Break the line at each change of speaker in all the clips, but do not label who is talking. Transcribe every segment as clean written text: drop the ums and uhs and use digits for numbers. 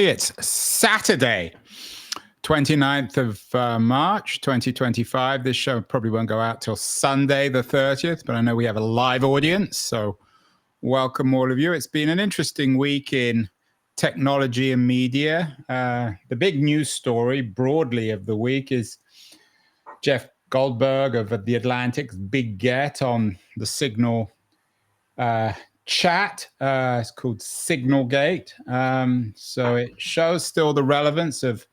everybody. It's Saturday, 29th of March, 2025. This show probably won't go out till Sunday, the 30th, but I know we have a live audience, so welcome all of you. It's been an interesting week in technology and media. The big news story broadly of the week is Jeff Goldberg of The Atlantic's big get on the Signal chat. It's called Signalgate. So it shows still the relevance of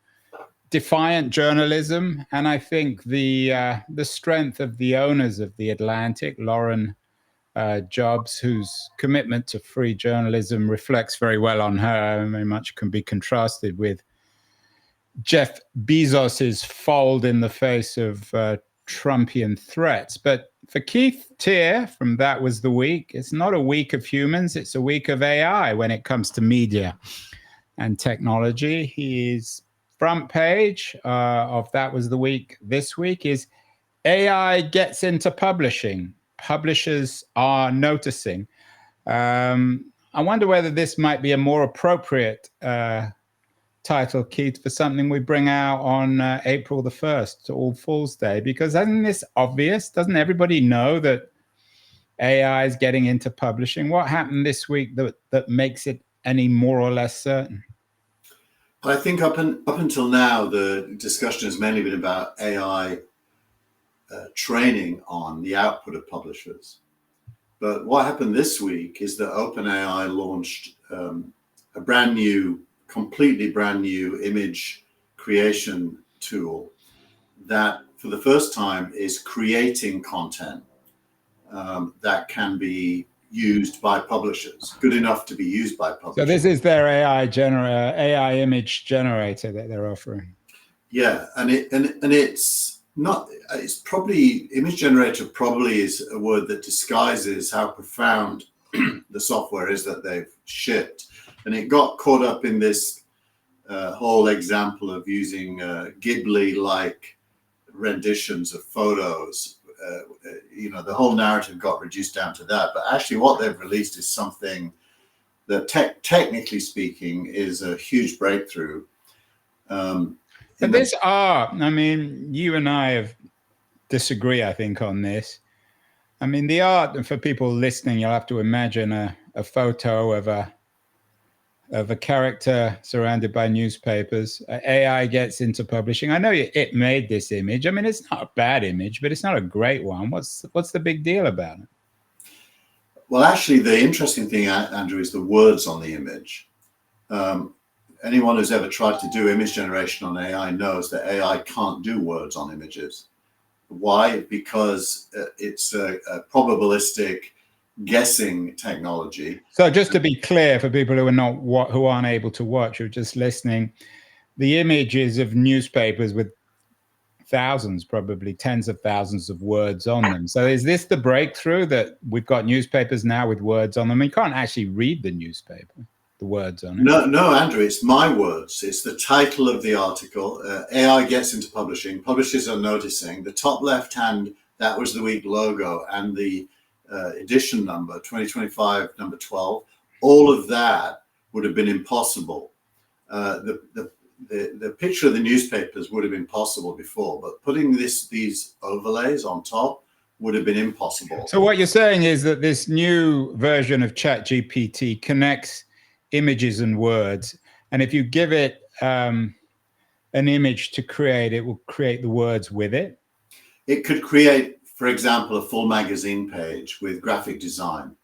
defiant journalism, and I think the strength of the owners of The Atlantic, Lauren Jobs, whose commitment to free journalism reflects very well on her. Very much can be contrasted with Jeff Bezos's fold in the face of Trumpian threats. But for Keith Teare from That Was the Week, it's not a week of humans, it's a week of AI when it comes to media and technology. His front page of That Was the Week this week is AI gets into publishing. Publishers are noticing. I wonder whether this might be a more appropriate title, Keith, for something we bring out on April the 1st, All Fool's Day, because isn't this obvious? Doesn't everybody know that AI is getting into publishing? What happened this week that makes it any more or less certain?
I think up until now, the discussion has mainly been about AI training on the output of publishers. But what happened this week is that OpenAI launched a completely brand new image creation tool that for the first time is creating content that can be used by publishers, good enough to be used by publishers.
So this is their AI image generator that they're offering.
Yeah, and it's probably, image generator probably is a word that disguises how profound the software is that they've shipped. And it got caught up in this whole example of using Ghibli-like renditions of photos. The whole narrative got reduced down to that. But actually what they've released is something that technically speaking is a huge breakthrough.
But this art, I mean, you and I disagree, I think, on this. I mean, the art, and for people listening, you'll have to imagine a photo of a character surrounded by newspapers. AI gets into publishing. I know it made this image. I mean, it's not a bad image, but it's not a great one. What's the big deal about it?
Well, actually, the interesting thing, Andrew, is the words on the image. Anyone who's ever tried to do image generation on AI knows that AI can't do words on images. Why? Because it's a probabilistic guessing technology.
So just to be clear for people who aren't able to watch or just listening, the images of newspapers with thousands, probably tens of thousands of words on them. So is this the breakthrough that we've got newspapers now with words on them? You can't actually read the newspaper, the words on it.
No, Andrew, it's my words. It's the title of the article. AI gets into publishing. Publishers are noticing. The top left-hand, That Was the Week logo, and the edition number 2025 number 12, all of that would have been impossible. The picture of the newspapers would have been possible before, but putting these overlays on top would have been impossible.
So what you're saying is that this new version of ChatGPT connects images and words, and if you give it an image to create, it will create the words with it?
It could create, for example, a full magazine page with graphic design,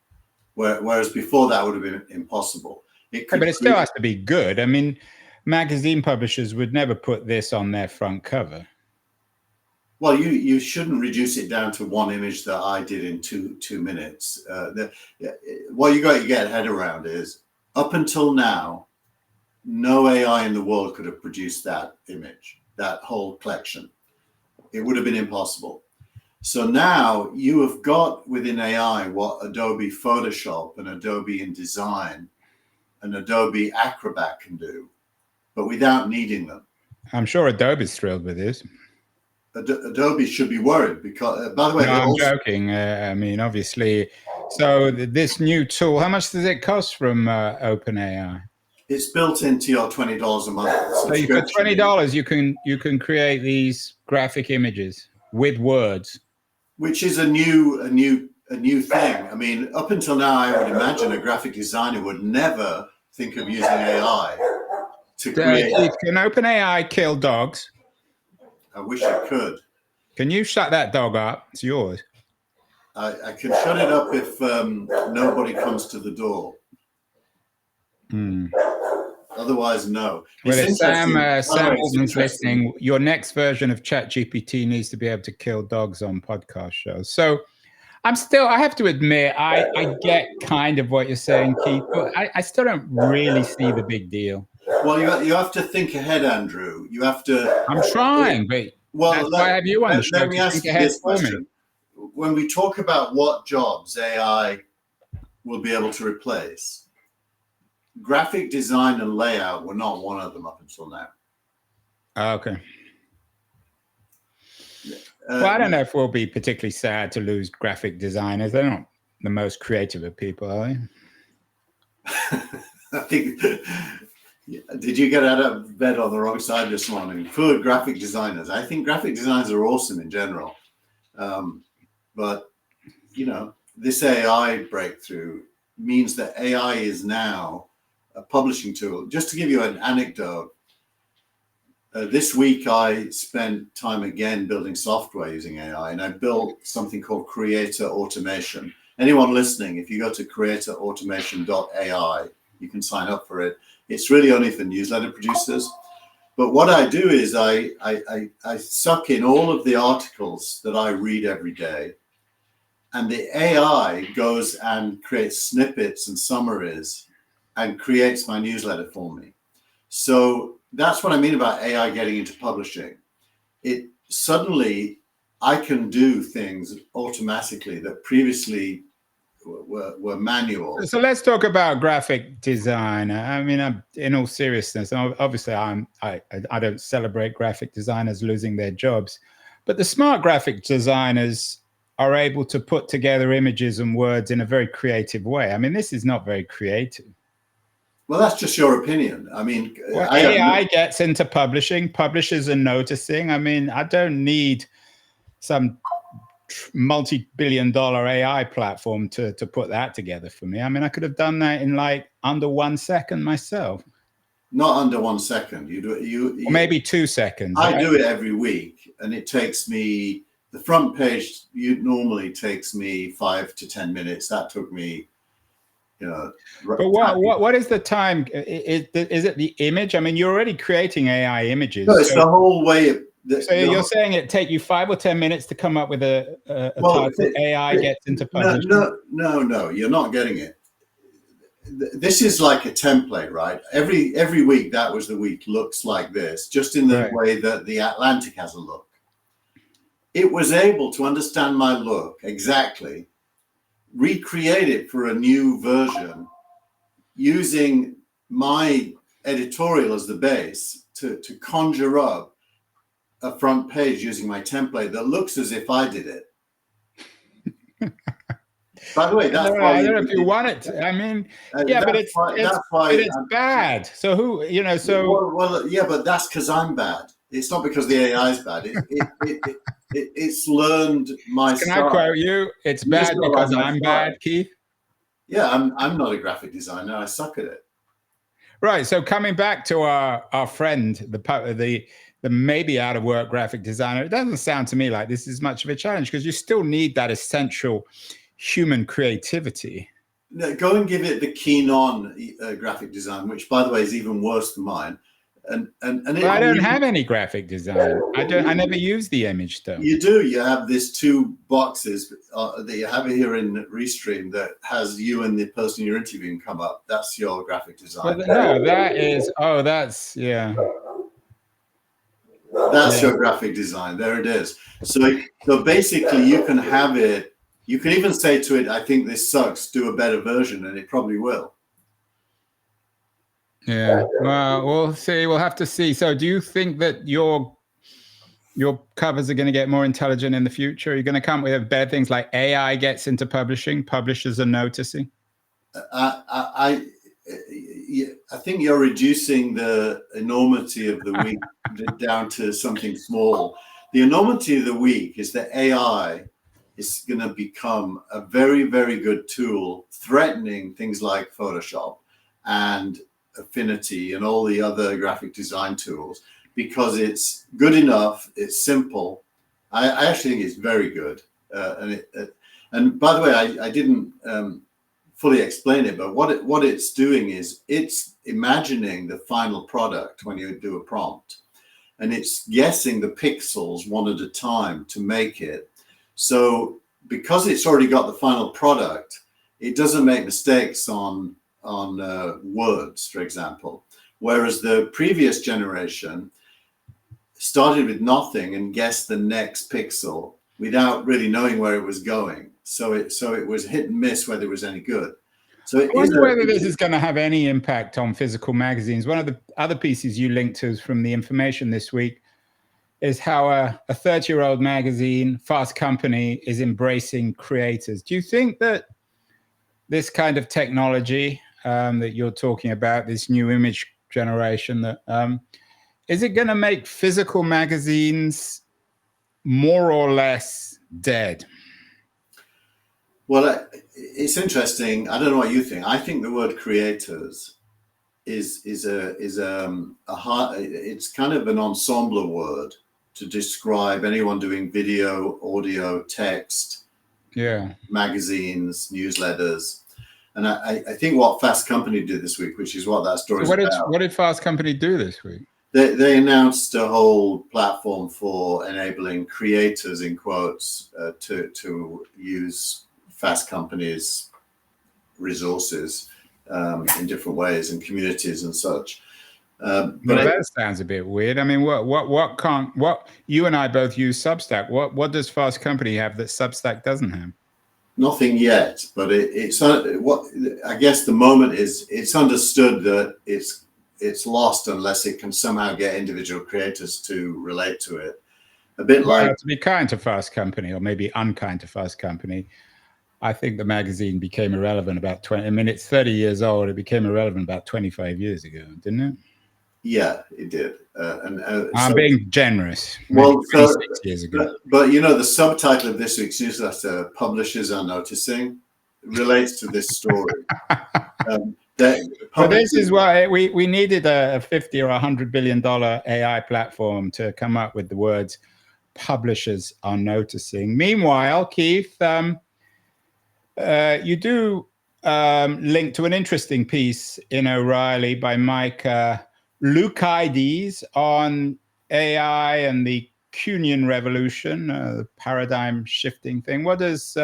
whereas before that would have been impossible.
But it still has to be good. I mean, magazine publishers would never put this on their front cover.
Well, you shouldn't reduce it down to one image that I did in two minutes. What you got to get head around is, up until now, no AI in the world could have produced that image, that whole collection. It would have been impossible. So now you have got within AI what Adobe Photoshop and Adobe InDesign and Adobe Acrobat can do, but without needing them.
I'm sure Adobe's thrilled with this.
Adobe should be worried because, by the way,
no, I'm joking. I mean, obviously. So this new tool, how much does it cost from OpenAI?
It's built into your $20 a month.
So for $20, you can create these graphic images with words,
which is a new thing. I mean, up until now, I would imagine a graphic designer would never think of using AI to create.
Keith, can OpenAI kill dogs?
I wish it could.
Can you shut that dog up? It's yours.
I can shut it up if nobody comes to the door. Otherwise, no.
Well, if Sam Altman's listening, your next version of ChatGPT needs to be able to kill dogs on podcast shows. So I have to admit, I get kind of what you're saying, Keith, but I still don't really see the big deal.
Well, you have to think ahead, Andrew. You have to.
I'm trying, but that's why I have you on the show.
Let me ask you this question. When we talk about what jobs AI will be able to replace, graphic design and layout were not one of them up until now.
Okay. Well, I don't know if we'll be particularly sad to lose graphic designers. They're not the most creative of people, are they?
I think. Did you get out of bed on the wrong side this morning? For graphic designers, I think graphic designers are awesome in general. But, this AI breakthrough means that AI is now a publishing tool. Just to give you an anecdote, this week I spent time again building software using AI, and I built something called Creator Automation. Anyone listening, if you go to creatorautomation.ai, you can sign up for it. It's really only for newsletter producers. But what I do is I suck in all of the articles that I read every day, and the AI goes and creates snippets and summaries and creates my newsletter for me. So that's what I mean about AI getting into publishing. It suddenly, I can do things automatically that previously were manual.
So let's talk about graphic design. I mean, in all seriousness, obviously I don't celebrate graphic designers losing their jobs, but the smart graphic designers are able to put together images and words in a very creative way. I mean, this is not very creative.
Well, that's just your opinion. I mean,
AI gets into publishing. Publishers are noticing. I mean, I don't need some multi-billion-dollar AI platform to put that together for me. I mean, I could have done that in like under 1 second myself.
Not under 1 second. You do it.
Or maybe 2 seconds.
I do it every week, and it takes me. The front page normally takes me 5 to 10 minutes. That took me. But
what is the time? Is it the image? I mean, you're already creating AI images.
No, it's the whole way.
So you're saying it take you 5 or 10 minutes to come up with a title AI gets into publishing?
No, you're not getting it. This is like a template, right? Every week, that was the week, looks like this, just in the way that the Atlantic has a look. It was able to understand my look exactly, recreate it for a new version using my editorial as the base to conjure up a front page using my template that looks as if I did it. By the way, that's why
I don't know if you want it. I mean, yeah, but it's bad. So who, so
well, yeah, but that's because I'm bad. It's not because the AI is bad. It's learned my style.
Can I quote you? It's bad because I'm bad, Keith.
Yeah, I'm not a graphic designer. I suck at it.
Right. So coming back to our friend, the maybe out of work graphic designer, it doesn't sound to me like this is much of a challenge because you still need that essential human creativity.
No, go and give it the keen on graphic design, which by the way is even worse than mine. And
I don't have any graphic design. I never use the image stuff.
You do. You have these 2 boxes that you have here in Restream that has you and the person you're interviewing come up. That's your graphic design.
Well, no, that is. Oh, that's yeah.
That's your graphic design. There it is. So basically, you can have it. You can even say to it, "I think this sucks. Do a better version," and it probably will.
Yeah, well, we'll see. We'll have to see. So do you think that your covers are going to get more intelligent in the future? Are you going to come up with better things like AI gets into publishing, publishers are noticing?
I think you're reducing the enormity of the week down to something small. The enormity of the week is that AI is going to become a very, very good tool, threatening things like Photoshop and Affinity and all the other graphic design tools, because it's good enough, it's simple. I actually think it's very good. And by the way, I didn't fully explain it, but what it's doing is it's imagining the final product when you do a prompt, and it's guessing the pixels one at a time to make it. So because it's already got the final product, it doesn't make mistakes on words, for example. Whereas the previous generation started with nothing and guessed the next pixel without really knowing where it was going. So it was hit and miss whether it was any good. So
I wonder whether this is going to have any impact on physical magazines. One of the other pieces you linked to from the Information this week is how a 30-year-old magazine, Fast Company, is embracing creators. Do you think that this kind of technology that you're talking about, this new image generation, that is it going to make physical magazines more or less dead?
Well, it's interesting. I don't know what you think. I think the word creators is a hard. It's kind of an ensemble word to describe anyone doing video, audio, text, magazines, newsletters. And I think what Fast Company did this week, which is what that story is about.
What did Fast Company do this week?
They announced a whole platform for enabling creators, in quotes, to use Fast Company's resources in different ways, and communities and such.
But that sounds a bit weird. I mean, what you and I both use Substack. What does Fast Company have that Substack doesn't have?
Nothing yet, but it's what I guess the moment is. It's understood that it's lost unless it can somehow get individual creators to relate to it. A bit like,
to be kind to Fast Company, or maybe unkind to Fast Company. I think the magazine became irrelevant about 20. I mean, it's 30 years old. It became irrelevant about 25 years ago, didn't it?
Yeah, it did.
I'm being generous.
Well,
26 years ago.
But you know, the subtitle of this week's newsletter, "Publishers Are Noticing," relates to this story.
But this is why we needed a $50 or $100 billion AI platform to come up with the words "publishers are noticing." Meanwhile, Keith, you do link to an interesting piece in O'Reilly by Mike Lukides on AI and the Kuhnian revolution, the paradigm shifting thing. What does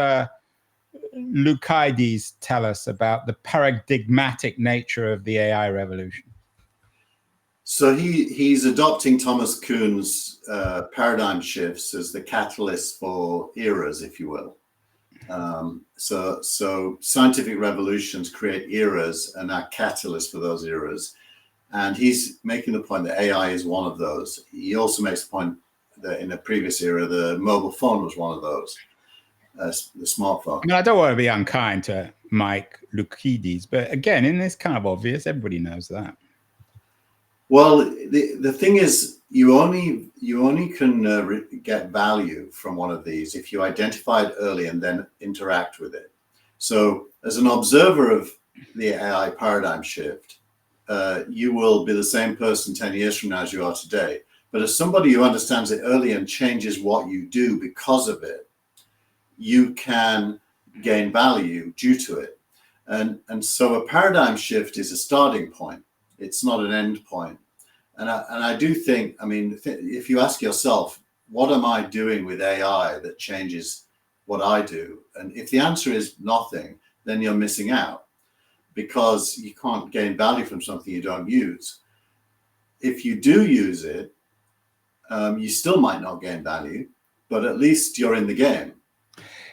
Lukides tell us about the paradigmatic nature of the AI revolution?
So he's adopting Thomas Kuhn's paradigm shifts as the catalyst for eras, if you will. So scientific revolutions create eras and are catalysts for those eras. And he's making the point that AI is one of those. He also makes the point that in a previous era, the mobile phone was one of those, the smartphone.
I mean, I don't want to be unkind to Mike Lukides, but again, in this kind of obvious, everybody knows that.
Well, the thing is, you only can get value from one of these if you identify it early and then interact with it. So as an observer of the AI paradigm shift, you will be the same person 10 years from now as you are today. But as somebody who understands it early and changes what you do because of it, you can gain value due to it. And so a paradigm shift is a starting point. It's not an end point. And I do think, I mean, if you ask yourself, what am I doing with AI that changes what I do? And if the answer is nothing, then you're missing out, because you can't gain value from something you don't use. If you do use it, you still might not gain value, but at least you're in the game.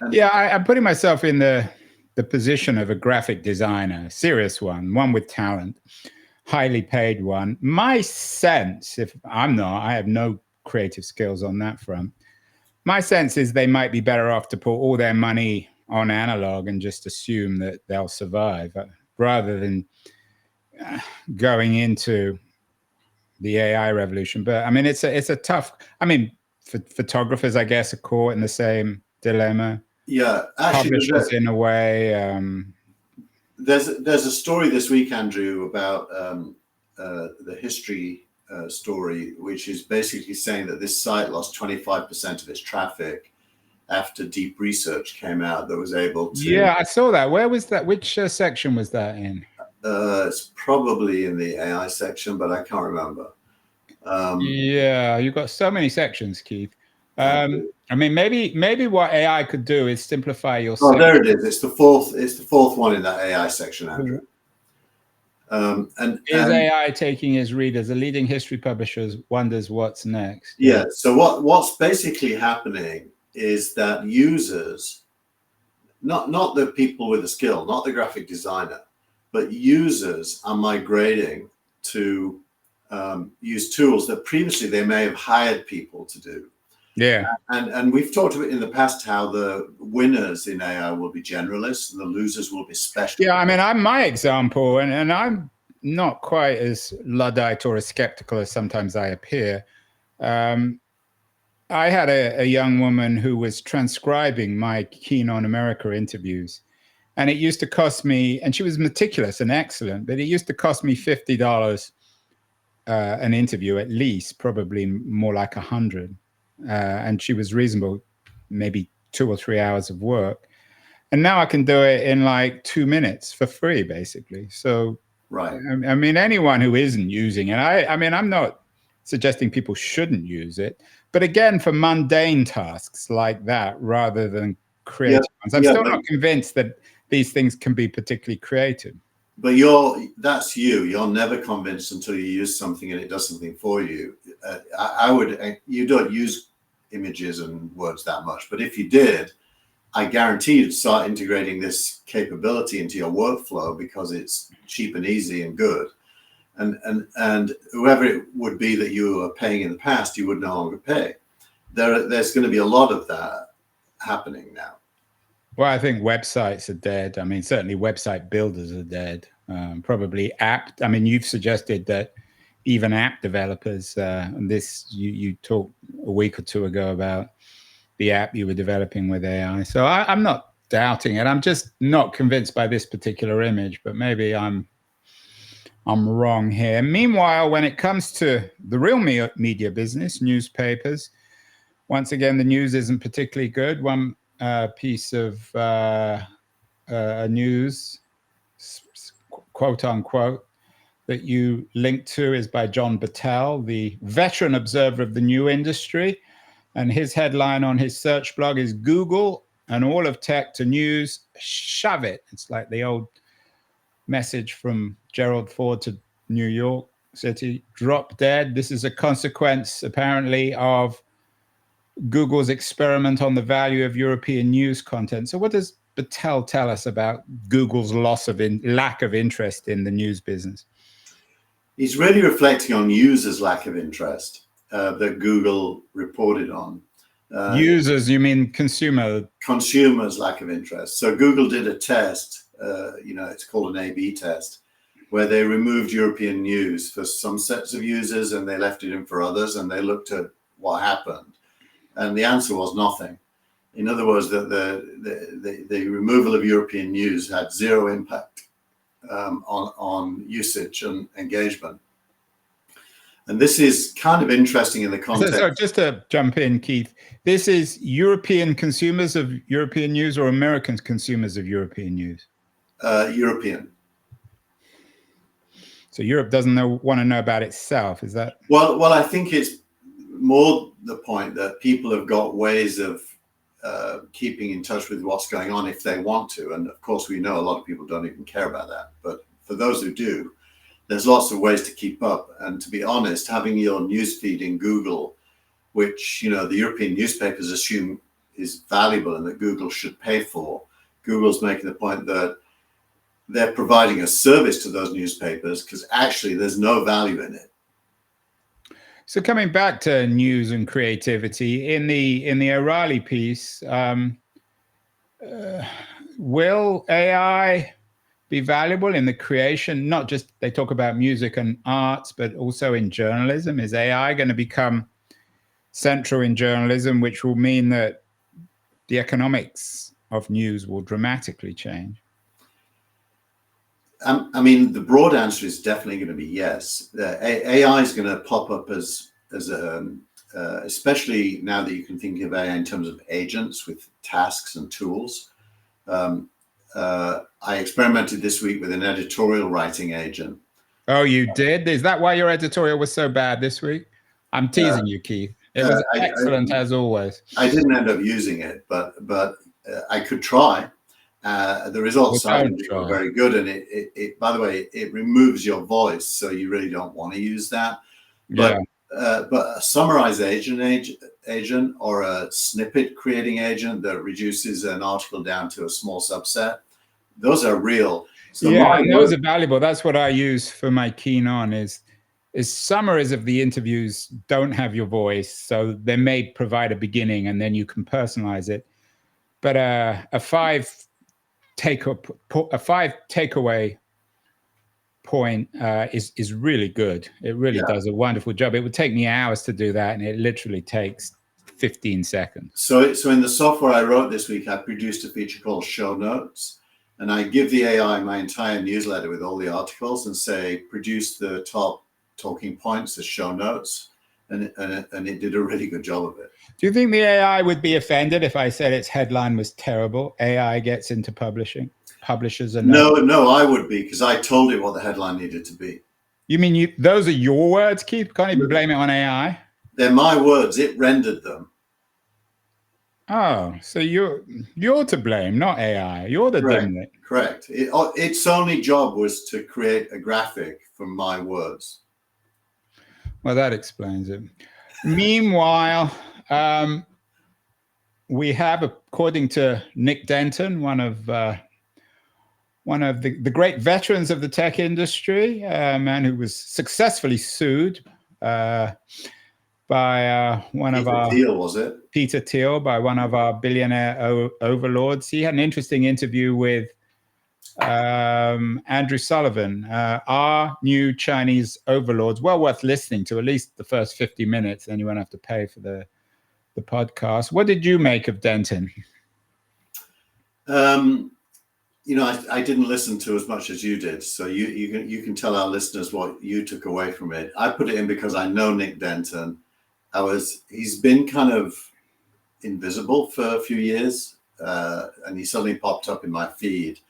And
I'm putting myself in the position of a graphic designer, serious one with talent, highly paid one. My sense, if I have no creative skills on that front. My sense is they might be better off to put all their money on analog and just assume that they'll survive, rather than going into the AI revolution. But I mean, it's a tough. I mean, photographers, I guess, are caught in the same dilemma.
Yeah, actually,
Publishers, in a way.
There's a story this week, Andrew, about the history story, which is basically saying that this site lost 25% of its traffic after deep research came out that was able to.
Yeah, I saw that. Where was that? Which section was that in?
It's probably in the AI section, but I can't remember.
Yeah, you've got so many sections, Keith. I mean, maybe what AI could do is simplify your.
Oh, there it is. It's the fourth one in that AI section, Andrew.
Is AI taking his readers? A leading history publisher wonders what's next.
Yeah. So what's basically happening is that users, not the people with the skill, not the graphic designer, but users are migrating to use tools that previously they may have hired people to do.
Yeah.
And we've talked about in the past how the winners in AI will be generalists and the losers will be specialists.
Yeah, I mean, I'm my example, and I'm not quite as Luddite or as skeptical as sometimes I appear. I had a young woman who was transcribing my Keen on America interviews, and it used to cost me, and she was meticulous and excellent, but it used to cost me $50 an interview at least, probably more like 100. And she was reasonable, maybe 2 or 3 hours of work. And now I can do it in like 2 minutes for free, basically. So,
right.
I mean, anyone who isn't using it, I mean, I'm not suggesting people shouldn't use it, but again, for mundane tasks like that, rather than creative ones, I'm still not convinced that these things can be particularly creative.
But that's you. You're never convinced until you use something and it does something for you. You don't use images and words that much, but if you did, I guarantee you'd start integrating this capability into your workflow because it's cheap and easy and good. And whoever it would be that you were paying in the past, you would no longer pay. There's going to be a lot of that happening now.
Well, I think websites are dead. I mean, certainly website builders are dead. Probably app. I mean, you've suggested that even app developers, and this you talked a week or two ago about the app you were developing with AI. So I'm not doubting it. I'm just not convinced by this particular image, but maybe I'm wrong here. Meanwhile, when it comes to the real media business, newspapers, once again, the news isn't particularly good. One piece of news, quote unquote, that you linked to is by John Battelle, the veteran observer of the new industry. And his headline on his search blog is Google and all of tech to news, shove it. It's like the old message from Gerald Ford to New York City, drop dead. This is a consequence, apparently, of Google's experiment on the value of European news content. So what does Battelle tell us about Google's lack of interest in the news business?
He's really reflecting on users' lack of interest that Google reported on.
Users, you mean consumer?
Consumers' lack of interest. So Google did a test, it's called an A/B test, where they removed European news for some sets of users and they left it in for others, and they looked at what happened. And the answer was nothing. In other words, that the removal of European news had zero impact on usage and engagement. And this is kind of interesting in the context.
So just to jump in, Keith, this is European consumers of European news or American consumers of European news?
European.
So Europe doesn't want to know about itself, is that?
Well, I think it's more the point that people have got ways of keeping in touch with what's going on if they want to. And of course, we know a lot of people don't even care about that. But for those who do, there's lots of ways to keep up. And to be honest, having your newsfeed in Google, which, the European newspapers assume is valuable and that Google should pay for, Google's making the point that they're providing a service to those newspapers because actually there's no value in it.
So coming back to news and creativity, in the O'Reilly piece, will AI be valuable in the creation, not just they talk about music and arts, but also in journalism? Is AI going to become central in journalism, which will mean that the economics of news will dramatically change?
I mean, the broad answer is definitely going to be yes. AI is going to pop up as especially now that you can think of AI in terms of agents with tasks and tools. I experimented this week with an editorial writing agent.
Oh, you did? Is that why your editorial was so bad this week? I'm teasing you, Keith. It was excellent as always.
I didn't end up using it, but I could try. The results are very good, and it by the way, it removes your voice, so you really don't want to use that. But but a summarize agent or a snippet creating agent that reduces an article down to a small subset, those are real.
So yeah, those are valuable. That's what I use for my Keen On is summaries of the interviews don't have your voice, so they may provide a beginning and then you can personalize it. But a five takeaway point is really good. It really does a wonderful job. It would take me hours to do that, and it literally takes 15 seconds.
So in the software I wrote this week, I produced a feature called Show Notes, and I give the AI my entire newsletter with all the articles and say, produce the top talking points as show notes, and it did a really good job of it.
Do you think the AI would be offended if I said its headline was terrible? AI gets into publishing. Publishers are
no, I would be, because I told it what the headline needed to be.
You mean those are your words, Keith? Can't even blame it on AI.
They're my words. It rendered them.
Oh, so you're to blame, not AI. You're the dimwit.
Correct. Its only job was to create a graphic from my words.
Well, that explains it. Meanwhile, we have, according to Nick Denton, one of the great veterans of the tech industry, a man who was successfully sued by one of our
Thiel, was it?
Peter Thiel, by one of our billionaire overlords. He had an interesting interview with Andrew Sullivan, our new Chinese overlords. Well worth listening to, at least the first 50 minutes. Then you won't have to pay for the podcast. What did you make of Denton?
You know, I didn't listen to as much as you did, so you can tell our listeners what you took away from it. I put it in because I know Nick Denton. He's been kind of invisible for a few years, and he suddenly popped up in my feed.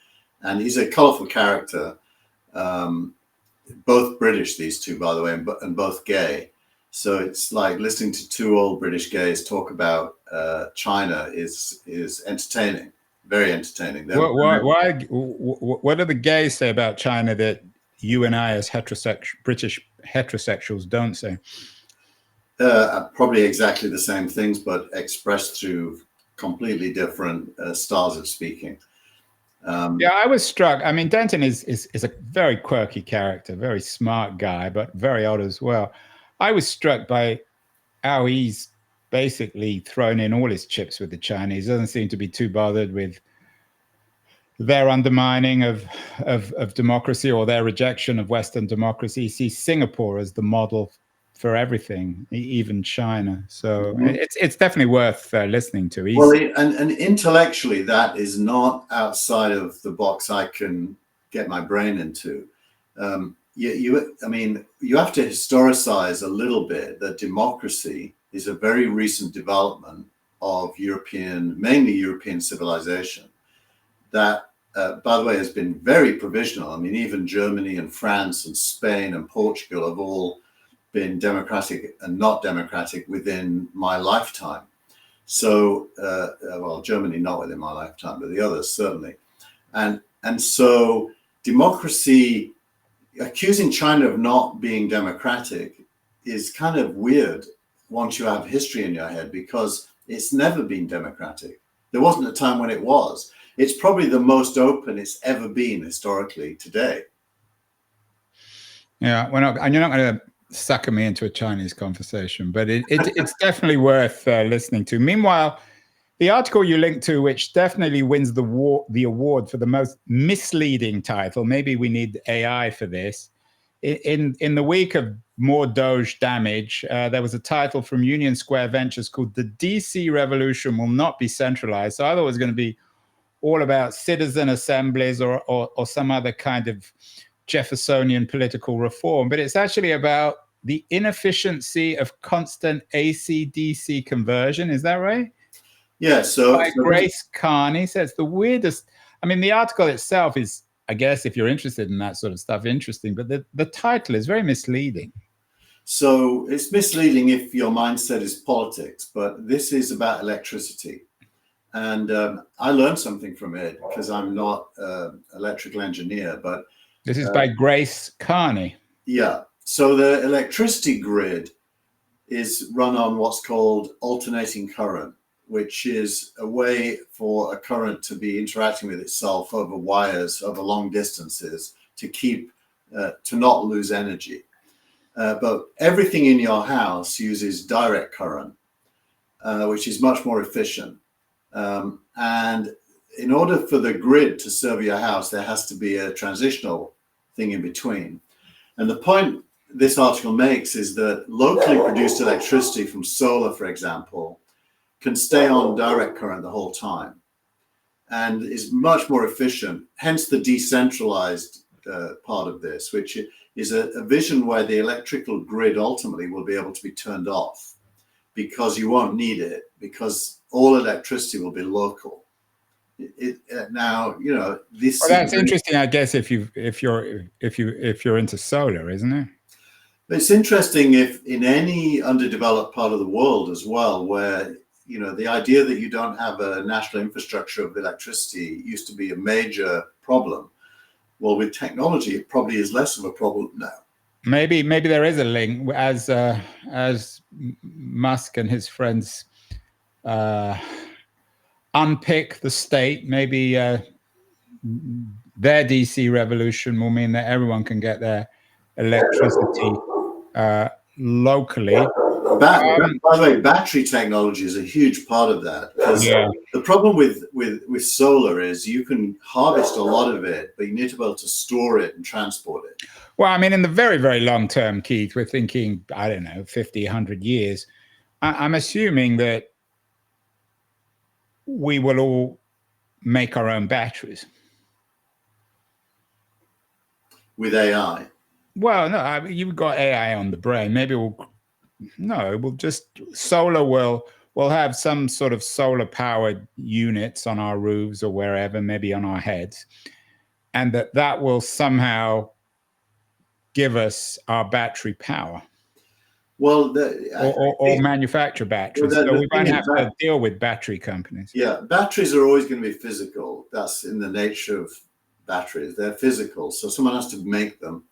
And he's a colorful character, both British, these two, by the way, and both gay. So it's like listening to two old British gays talk about China is entertaining. Very entertaining.
What do the gays say about China that you and I, as British heterosexuals, don't say?
Probably exactly the same things, but expressed through completely different styles of speaking.
Yeah, I was struck. I mean, Denton is a very quirky character, very smart guy, but very odd as well. I was struck by how he's basically thrown in all his chips with the Chinese. Doesn't seem to be too bothered with their undermining of democracy or their rejection of Western democracy. He sees Singapore as the model for everything, even China. So it's definitely worth listening to.
Well, and intellectually, that is not outside of the box I can get my brain into. I mean, you have to historicize a little bit that democracy is a very recent development of mainly European civilization. That, by the way, has been very provisional. I mean, even Germany and France and Spain and Portugal have all been democratic and not democratic within my lifetime. So, well, Germany not within my lifetime, but the others certainly. And so democracy, accusing China of not being democratic is kind of weird once you have history in your head, because it's never been democratic. There wasn't a time when it was. It's probably the most open it's ever been historically today.
Yeah, and you're not going to sucker me into a Chinese conversation, but it's definitely worth listening to. Meanwhile, the article you linked to, which definitely wins the award for the most misleading title. Maybe we need AI for this. In the week of more Doge damage, there was a title from Union Square Ventures called "The DC Revolution Will Not Be Centralized." So I thought it was going to be all about citizen assemblies or some other kind of Jeffersonian political reform, but it's actually about the inefficiency of constant AC-DC conversion. Is that right?
Yeah. So
Grace Carney says the weirdest. I mean, the article itself is, I guess, if you're interested in that sort of stuff, interesting, but the title is very misleading.
So it's misleading if your mindset is politics, but this is about electricity. And I learned something from it because I'm not an electrical engineer, but
this is by Grace Carney.
Yeah. So the electricity grid is run on what's called alternating current, which is a way for a current to be interacting with itself over wires over long distances to keep to not lose energy. But everything in your house uses direct current, which is much more efficient. And in order for the grid to serve your house, there has to be a transitional thing in between. And the point this article makes is that locally produced electricity from solar, for example, can stay on direct current the whole time and is much more efficient. Hence the decentralized part of this, which is a vision where the electrical grid ultimately will be able to be turned off because you won't need it, because all electricity will be local. Now, you know, this.
Well, that's interesting, I guess, if you're into solar, isn't it?
It's interesting if in any underdeveloped part of the world as well, where, you know, the idea that you don't have a national infrastructure of electricity used to be a major problem. Well, with technology, it probably is less of a problem now.
Maybe there is a link as Musk and his friends unpick the state. Maybe their DC revolution will mean that everyone can get their electricity locally.
By the way, battery technology is a huge part of that.
Yeah.
The problem with solar is you can harvest a lot of it, but you need to be able to store it and transport it.
Well, I mean, in the very, very long term, Keith, we're thinking, I don't know, 50, 100 years. I'm assuming that we will all make our own batteries.
With AI?
Well, no, you've got AI on the brain. Maybe we'll just, solar will have some sort of solar powered units on our roofs or wherever, maybe on our heads. And that will somehow give us our battery power.
Well,
or manufacture batteries. So we might have to deal with battery companies.
Yeah, batteries are always going to be physical. That's in the nature of batteries. They're physical, so someone has to make them.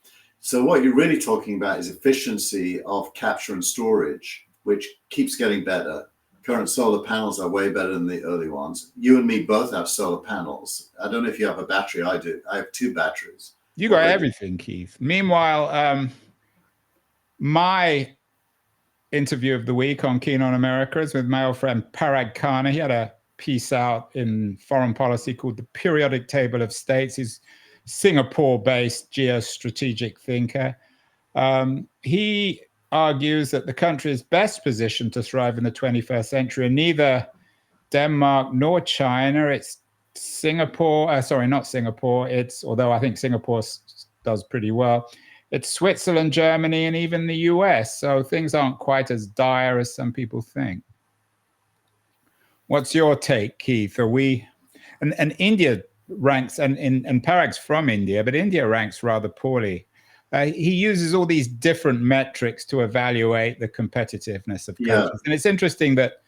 So what you're really talking about is efficiency of capture and storage, which keeps getting better. Current solar panels are way better than the early ones. You and me both have solar panels. I don't know if you have a battery. I do. I have 2 batteries.
You got everything, Keith. Meanwhile, my interview of the week on Keen on America is with my old friend Parag Khanna. He had a piece out in Foreign Policy called The Periodic Table of States. He's Singapore-based geostrategic thinker. He argues that the country is best positioned to thrive in the 21st century, and neither Denmark nor China. It's Singapore. Sorry, not Singapore. Although I think Singapore does pretty well. It's Switzerland, Germany, and even the US. So things aren't quite as dire as some people think. What's your take, Keith? Are we, and India ranks, and Parag's from India, but India ranks rather poorly. He uses all these different metrics to evaluate the competitiveness of countries. Yeah. And it's interesting that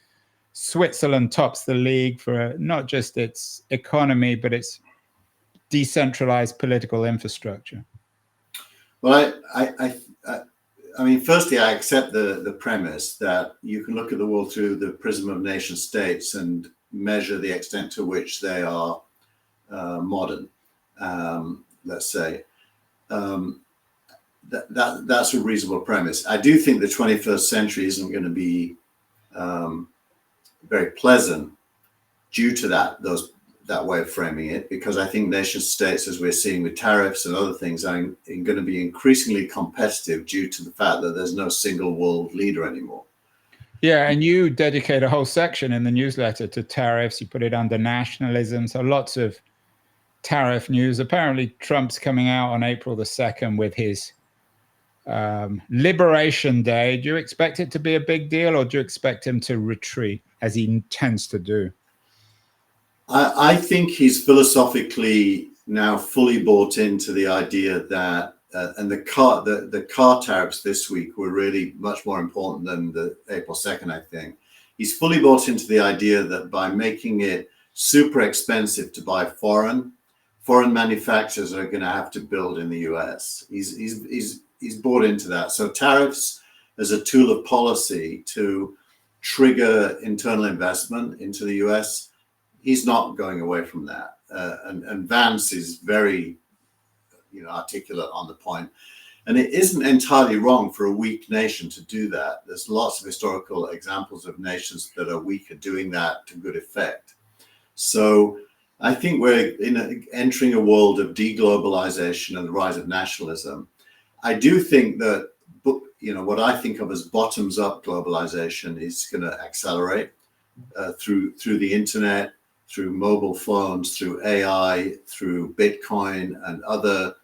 Switzerland tops the league for not just its economy, but its decentralized political infrastructure.
Well, I mean, firstly, I accept the premise that you can look at the world through the prism of nation states and measure the extent to which they are modern, let's say. That's a reasonable premise. I do think the 21st century isn't going to be very pleasant due to that way of framing it, because I think nation states, as we're seeing with tariffs and other things, are going to be increasingly competitive due to the fact that there's no single world leader anymore.
Yeah, and you dedicate a whole section in the newsletter to tariffs. You put it under nationalism. So lots of tariff news. Apparently, Trump's coming out on April the 2nd with his Liberation Day. Do you expect it to be a big deal, or do you expect him to retreat, as he tends to do?
I think he's philosophically now fully bought into the idea that, and the car tariffs this week were really much more important than the April 2nd, I think. He's fully bought into the idea that by making it super expensive to buy foreign manufacturers are going to have to build in the US. He's bought into that. So tariffs as a tool of policy to trigger internal investment into the US, he's not going away from that. And Vance is very, articulate on the point. And it isn't entirely wrong for a weak nation to do that. There's lots of historical examples of nations that are weak at doing that to good effect. So I think we're entering a world of deglobalization and the rise of nationalism. I do think that, what I think of as bottoms-up globalization is going to accelerate through the internet, through mobile phones, through AI, through Bitcoin and other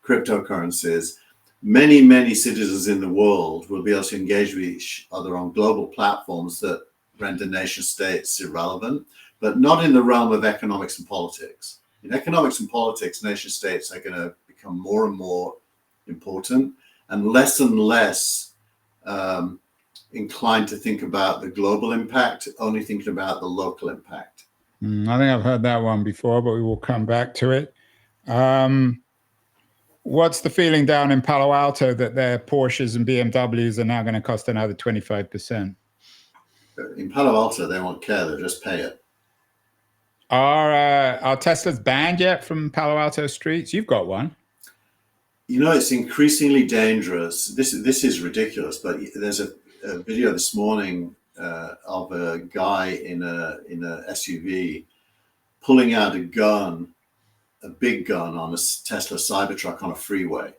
cryptocurrencies. Many, many citizens in the world will be able to engage with each other on global platforms that render nation states irrelevant, but not in the realm of economics and politics. In economics and politics, nation states are going to become more and more important and less inclined to think about the global impact, only thinking about the local impact.
I think I've heard that one before, but we will come back to it. What's the feeling down in Palo Alto that their Porsches and BMWs are now going to cost another 25%?
In Palo Alto, they won't care. They'll just pay it.
Are Teslas banned yet from Palo Alto streets? You've got one.
It's increasingly dangerous. This is ridiculous, but there's a video this morning of a guy in a SUV pulling out a big gun on a Tesla Cybertruck on a freeway.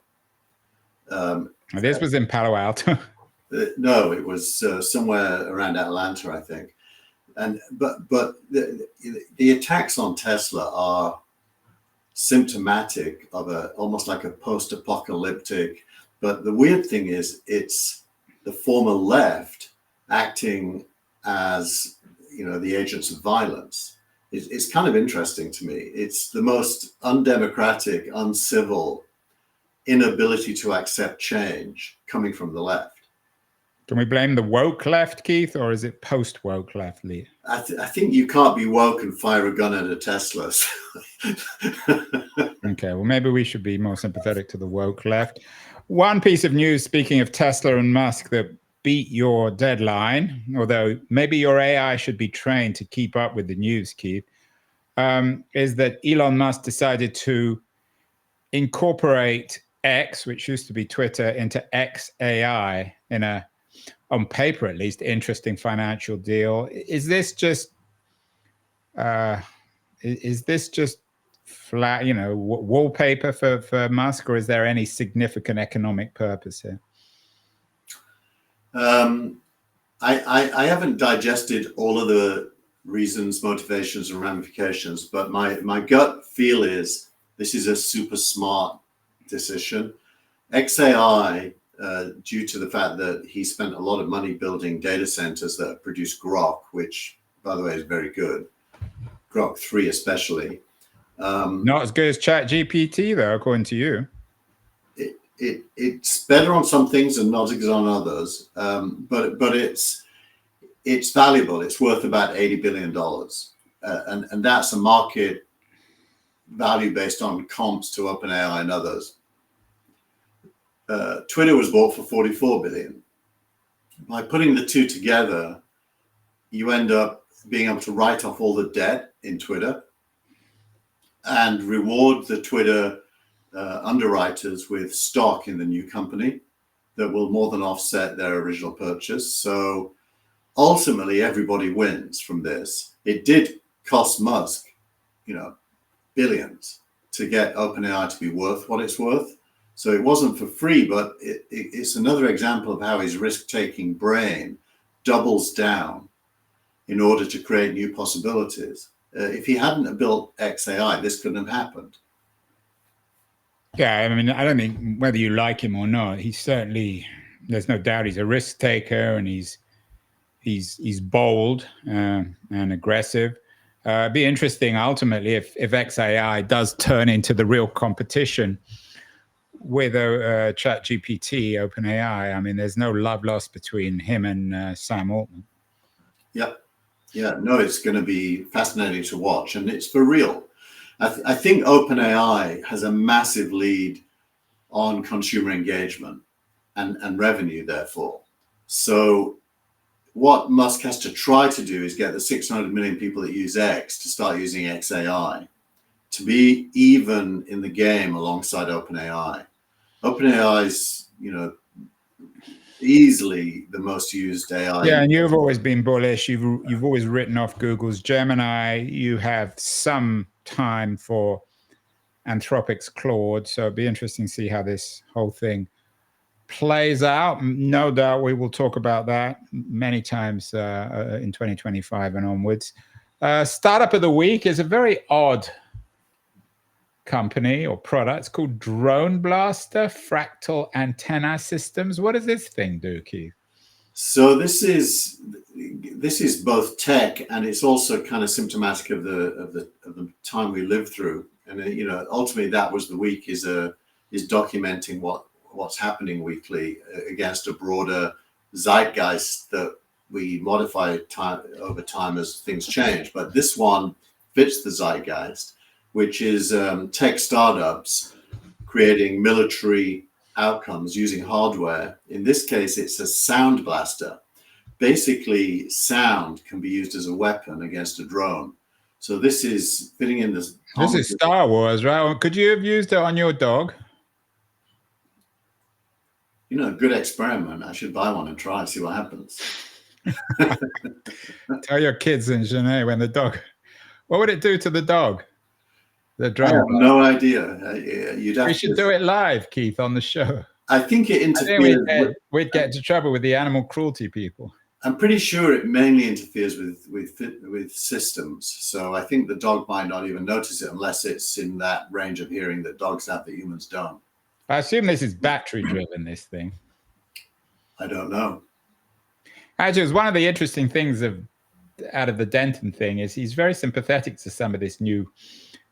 This was in Palo Alto.
No, it was somewhere around Atlanta, I think. But the attacks on Tesla are symptomatic of almost like a post-apocalyptic. But the weird thing is, it's the former left acting as the agents of violence. It's kind of interesting to me. It's the most undemocratic, uncivil inability to accept change coming from the left.
Can we blame the woke left, Keith, or is it post-woke left, Lee?
I think you can't be woke and fire a gun at a Tesla.
Okay, well, maybe we should be more sympathetic to the woke left. One piece of news, speaking of Tesla and Musk, that beat your deadline, although maybe your AI should be trained to keep up with the news, Keith, is that Elon Musk decided to incorporate X, which used to be Twitter, into XAI in a, on paper at least, interesting financial deal. Is this just flat, wallpaper for Musk, or is there any significant economic purpose here?
I haven't digested all of the reasons, motivations, and ramifications, but my gut feel is this is a super smart decision. XAI, due to the fact that he spent a lot of money building data centers that produce Grok, which, by the way, is very good. Grok 3 especially.
Not as good as ChatGPT, though, according to you.
It's better on some things and not as good on others, but it's valuable. It's worth about $80 billion, and that's a market value based on comps to OpenAI and others. Twitter was bought for $44 billion. By putting the two together, you end up being able to write off all the debt in Twitter and reward the Twitter underwriters with stock in the new company that will more than offset their original purchase. So ultimately, everybody wins from this. It did cost Musk, billions to get OpenAI to be worth what it's worth. So it wasn't for free, but it's another example of how his risk-taking brain doubles down in order to create new possibilities. If he hadn't built XAI, this couldn't have happened.
Yeah, I mean, I don't think whether you like him or not, he's certainly, there's no doubt he's a risk taker, and he's bold and aggressive. It'd be interesting ultimately if XAI does turn into the real competition with ChatGPT, OpenAI. I mean, there's no love lost between him and Sam Altman.
Yeah. No, it's going to be fascinating to watch, and it's for real. I think OpenAI has a massive lead on consumer engagement and revenue, therefore. So what Musk has to try to do is get the 600 million people that use X to start using XAI to be even in the game alongside OpenAI. OpenAI's, easily the most used AI.
Yeah, and you've always been bullish. You've always written off Google's Gemini. You have some time for Anthropic's Claude. So it'd be interesting to see how this whole thing plays out. No doubt we will talk about that many times in 2025 and onwards. Startup of the week is a very odd company or product. It's called Drone Blaster Fractal Antenna Systems. What does this thing do, Keith?
So this is both tech, and it's also kind of symptomatic of the time we lived through. And ultimately that was the week is documenting what's happening weekly against a broader zeitgeist that we modify over time as things change. But this one fits the zeitgeist, which is tech startups creating military outcomes using hardware. In this case, it's a sound blaster. Basically, sound can be used as a weapon against a drone. So this is fitting in this.
This is Star Wars, right? Could you have used it on your dog?
Good experiment. I should buy one and try and see what happens.
Tell your kids in Genet when the dog. What would it do to the dog? The drone.
I have no idea.
We should do it live, Keith, on the show.
I think it interferes.
We'd get into trouble with the animal cruelty people.
I'm pretty sure it mainly interferes with systems. So I think the dog might not even notice it unless it's in that range of hearing that dogs have that humans don't.
I assume this is battery driven, this thing.
I don't know.
Actually, it was one of the interesting things out of the Denton thing is he's very sympathetic to some of this new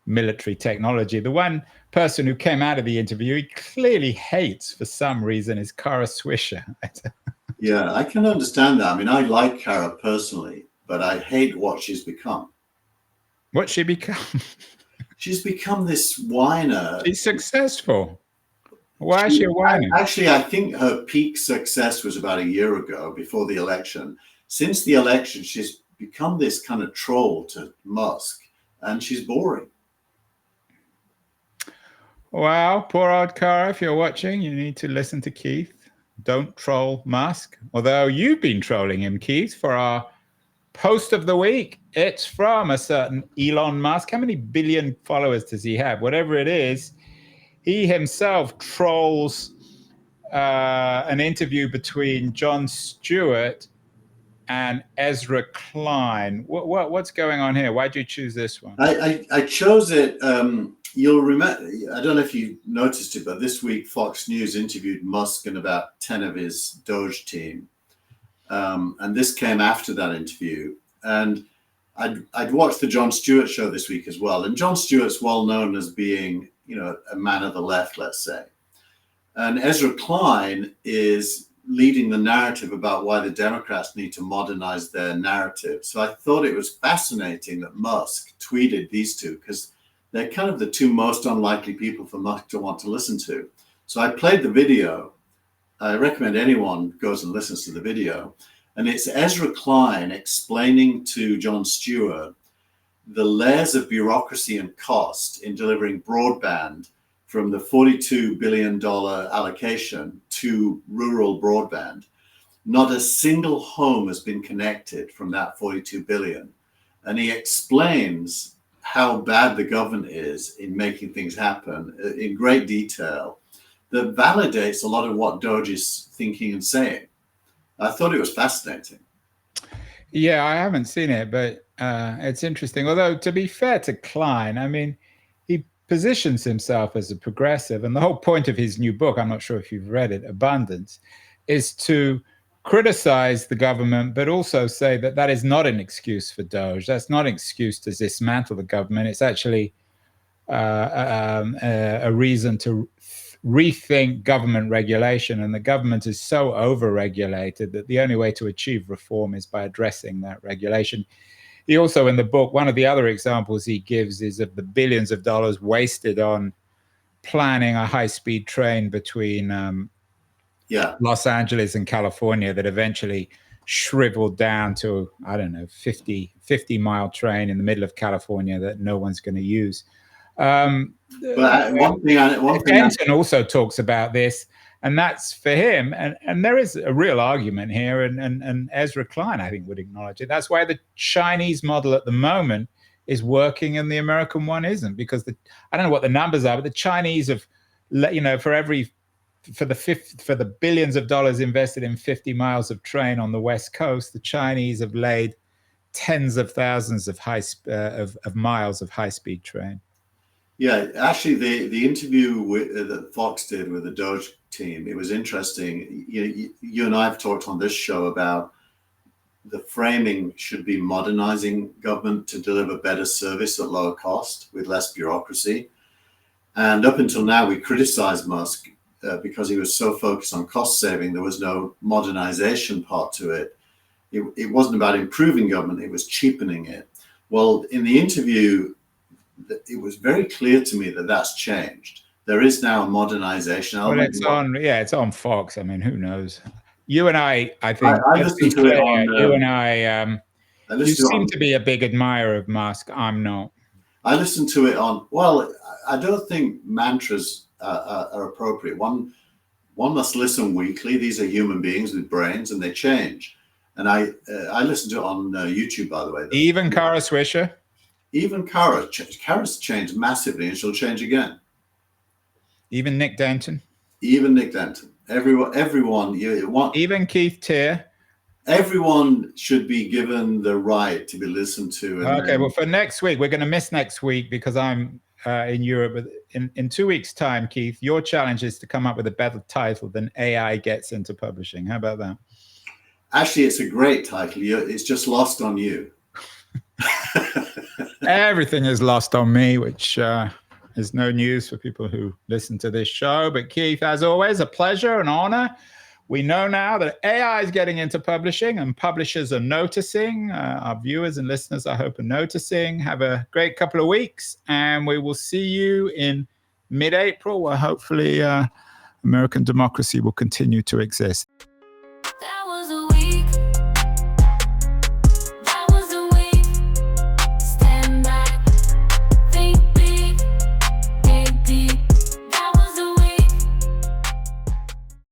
military technology. The one person who came out of the interview he clearly hates for some reason is Kara Swisher.
Yeah, I can understand that. I mean, I like Kara personally, but I hate what she's become.
What's she become?
She's become this whiner.
She's successful. Why is she a whiner?
Actually, I think her peak success was about a year ago, before the election. Since the election, she's become this kind of troll to Musk, and she's boring.
Well, poor old Kara, if you're watching, you need to listen to Keith. Don't troll Musk. Although you've been trolling him, Keith, for our post of the week. It's from a certain Elon Musk. How many billion followers does he have? Whatever it is, he himself trolls an interview between Jon Stewart and Ezra Klein. What's going on here? Why did you choose this one?
I chose it. You'll remember, I don't know if you noticed it, but this week Fox News interviewed Musk and about 10 of his Doge team. And this came after that interview. And I'd watched the Jon Stewart show this week as well. And Jon Stewart's well known as being, a man of the left, let's say. And Ezra Klein is leading the narrative about why the Democrats need to modernize their narrative. So I thought it was fascinating that Musk tweeted these two, because they're kind of the two most unlikely people for Musk to want to listen to. So I played the video. I recommend anyone goes and listens to the video. And it's Ezra Klein explaining to Jon Stewart the layers of bureaucracy and cost in delivering broadband from the $42 billion allocation to rural broadband. Not a single home has been connected from that $42 billion. and he explains how bad the government is in making things happen in great detail that validates a lot of what Doge is thinking and saying. I thought it was fascinating.
Yeah, I haven't seen it, but it's interesting. Although, to be fair to Klein, I mean, he positions himself as a progressive, and the whole point of his new book, I'm not sure if you've read it, Abundance, is to criticize the government, but also say that that is not an excuse for Doge. That's not an excuse to dismantle the government. It's actually a reason to rethink government regulation, and the government is so overregulated that the only way to achieve reform is by addressing that regulation. He also, in the book, one of the other examples he gives is of the billions of dollars wasted on planning a high-speed train between Los Angeles and California that eventually shriveled down to, I don't know, 50-mile train in the middle of California that no one's going to use.
But one thing
Denton also talks about this, and that's for him. And there is a real argument here, and Ezra Klein, I think, would acknowledge it. That's why the Chinese model at the moment is working and the American one isn't, because I don't know what the numbers are, but the Chinese have, for the billions of dollars invested in 50 miles of train on the West Coast, the Chinese have laid tens of thousands of miles of high-speed train.
Yeah, actually, the interview that Fox did with the Doge team, it was interesting. You and I have talked on this show about the framing should be modernizing government to deliver better service at lower cost with less bureaucracy. And up until now, we criticized Musk because he was so focused on cost saving. There was no modernization part to it. It wasn't about improving government, it was cheapening it. Well, in the interview, it was very clear to me that that's changed. There is now a modernization element.
Well, it's on Fox. I mean, who knows? You and I think
I listened to it on.
You and I you seem to be a big admirer of Musk. I'm not.
I listened to it on. Well, I don't think mantras are appropriate. One must listen weekly. These are human beings with brains, and they change. And I listened to it on YouTube, by the way.
Even Kara Swisher.
Even Kara's changed massively, and she'll change again.
Even Nick Denton.
Even Nick Denton. Everyone.
Even Keith Teare.
Everyone should be given the right to be listened to.
Okay, well, for next week, we're going to miss next week because I'm in Europe. But in 2 weeks' time, Keith, your challenge is to come up with a better title than AI Gets Into Publishing. How about that?
Actually, it's a great title. It's just lost on you.
Everything is lost on me, which is no news for people who listen to this show. But Keith, as always, a pleasure, an honor. We know now that AI is getting into publishing and publishers are noticing. Our viewers and listeners, I hope, are noticing. Have a great couple of weeks, and we will see you in mid-April, where hopefully American democracy will continue to exist.